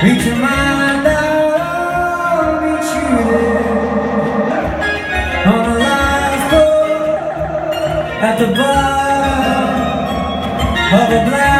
Reach your mind out, I'll meet you there on a lifeboat at the bottom of a black